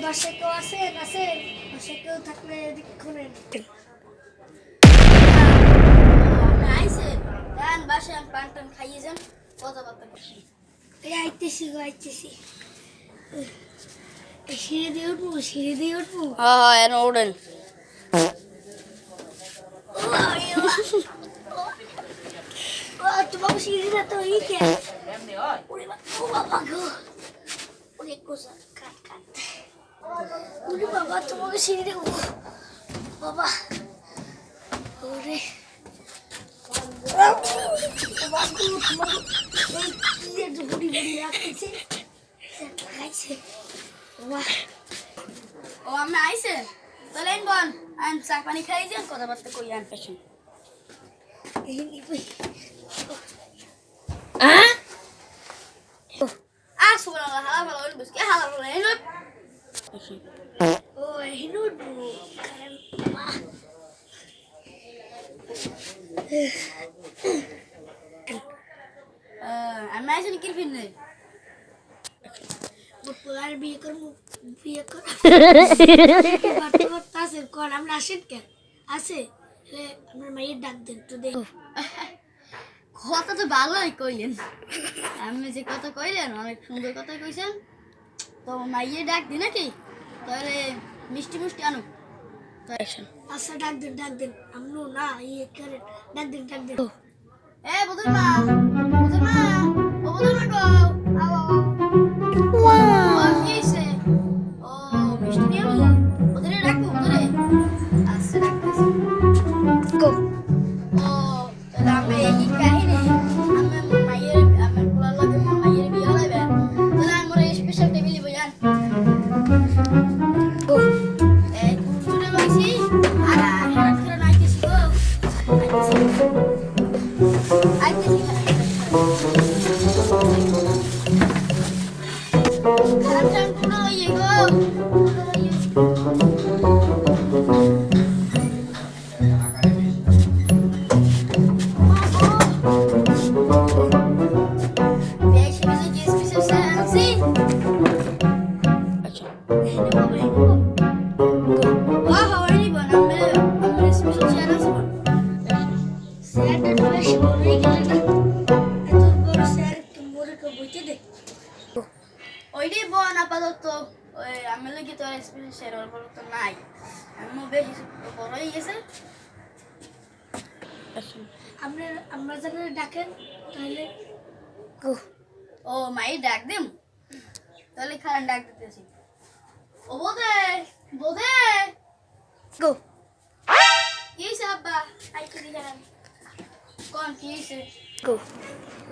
বাসায় কেউ আছে বাসায় কেউ থাকলে দেখুন বাসায় পান টান খাইয়ে যান কথাবার্তা আইতেছি সিঁড়ি দিয়ে উঠবো হ্যাঁ ওঠেন তোমার সিঁড়ি না তো এই কে ওরে বাবা গো ওরে কোসা কাট ওরে বাবা তোমার সিঁড়ি রে বাবা ওরে ও আমরা আইছে তাহলে বোন আন চা পানি খাই যান কথাবার্তা কই আন পেছন সুবহানাল্লাহ হালা ভালো হইল বুঝকে হালা ভালো হইল ও হিনুট কারণ মা আমরা আইছেন কি ফিরনে আর বিয়ে কর আছে কোন আমরা আসেন কেন আছে আমার মায়ের ডাক দেন তো দেখো কথা তো ভালোই কইলেন আপনি যে কথা কইলেন অনেক সুন্দর কথা কইছেন তো মাইয়ে ডাক দি নাকি তাহলে মিষ্টি মিষ্টি আনো আচ্ছা ডাক দেন আমনো না ইয়ে করেন ডাক দেন এ বুদুর মা ও বুদুর মা গো আও কি হইছে ও মিষ্টি নিয়ে ওদের রাখো ওদের আচ্ছা রাখতেছি গো ও তাহলে আমি এই কাহিনী আমি মাইয়ের আমার পোলা লাগে মাইয়ের বিয়ে হবে তাহলে আমার স্পেশাল টেবিলে বইয়ান গো এই কুকুরে লইছি আর হেরাত করে নাইতেছি গো আইতেছি খারাপ কোন লইয়ে গো বেশি বেশি যে স্পেশাল সানসি ওইটাই বোন আপাতত ওই আমি লোক তো স্পেশাল শেয়ার ওর তো নাই আমি বেশি বড় হয়ে গেছে আমরা যারা ডাকেন তাহলে ও মাই ডাক দিম তাহলে খারাপ ডাক দিতেছি ও বোধে গো কি হয়েছে আব্বা আইতে দিলেন কোন কি হয়েছে গো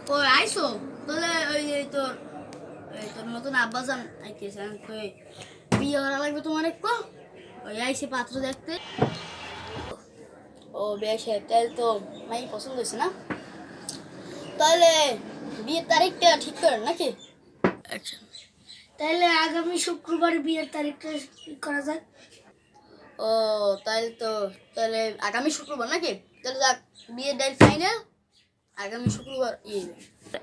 ও আইসো তাহলে ওই তোর নতুন আব্বাজান আইতেছে কই বিয়ে করা লাগবে তোমার একটু ওই আইসে পাত্র দেখতে ও বেশ তাহলে তো মাই পছন্দ হয়েছে না তাহলে বিয়ের তারিখটা ঠিক করেন নাকি আচ্ছা তাহলে আগামী শুক্রবার বিয়ের তারিখটা ঠিক করা যাক ও তাহলে আগামী শুক্রবার নাকি তাহলে যাক বিয়ের ডেট ফাইনাল আগামী শুক্রবার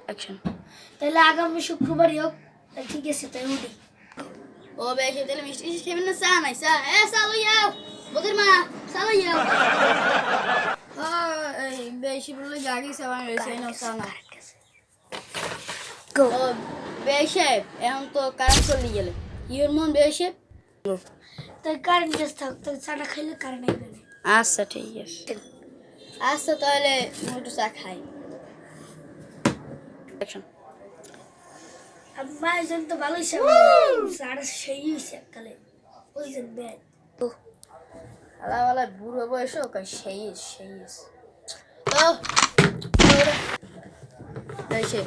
অ্যাকশন তাহলে আগামী শুক্রবারই হোক ঠিক আছে তাই উঠি ও বেশ তাহলে মিষ্টি খেবেন না চা নাই চা চা লইয়াও বোধের মা চা লইয়াও এই বেশি বলে গাড়ি সাবান রয়েছে না চা না গো ও বেশ এখন তো কারেন্ট চলে গেলে ইওর মন বেশ তাই কারেন্ট গেছে থাক তাই চাটা খাইলে কারেন্ট আইবে না আচ্ছা ঠিক আছে আচ্ছা তাহলে একটু চা খাই অ্যাকশন আম্মা এজন তো ভালোই চাটা সেই হইছে কালে ওই যে ব্যাগ তো আলাওয়ালা বুড়ো বয়স কই সেই তো বেশে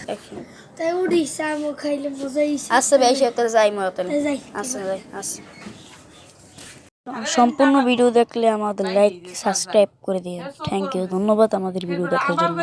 অ্যাকশন তাই উঠি চা মো খাইলে মজাইছে আচ্ছা বেশে তো যাই মো তাহলে যাই আচ্ছা সম্পূর্ণ ভিডিও দেখলে আমাদের লাইক সাবস্ক্রাইব করে দিন থ্যাংক ইউ ধন্যবাদ আমাদের ভিডিও দেখার জন্য